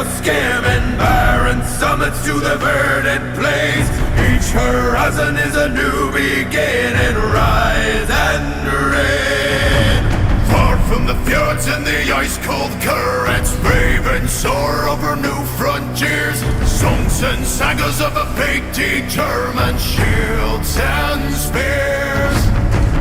of skimming barren summits to the verdant plains. Each horizon is a new beginning, rise and reign. Far from the fjords and the ice-cold currents, raving soar over new frontiers. Songs and sagas of a baked German shields and spears.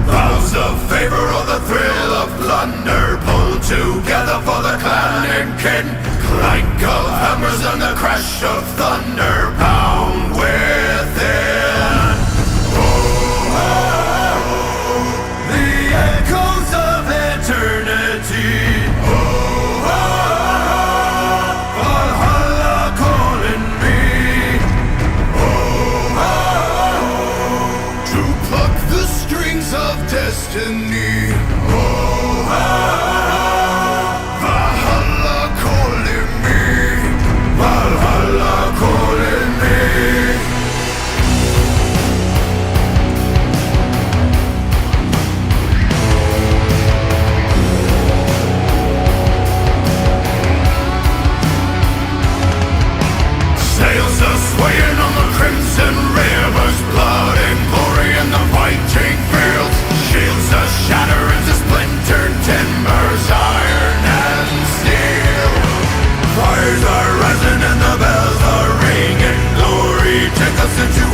Vows of favor or the thrill of plunder, pulled together for the clan and kin. Clank of hammers and the crash of thunder pound within. Oh, the echoes of eternity. Oh, Valhalla calling me. To pluck the strings of destiny. Valhalla calling me. Valhalla calling me. Sails are swaying on the crimson rivers, blood and glory in the fighting fields. Shields are shattering into splintered timbers, iron and steel. Fires are rising and the bells are ringing. Glory take us into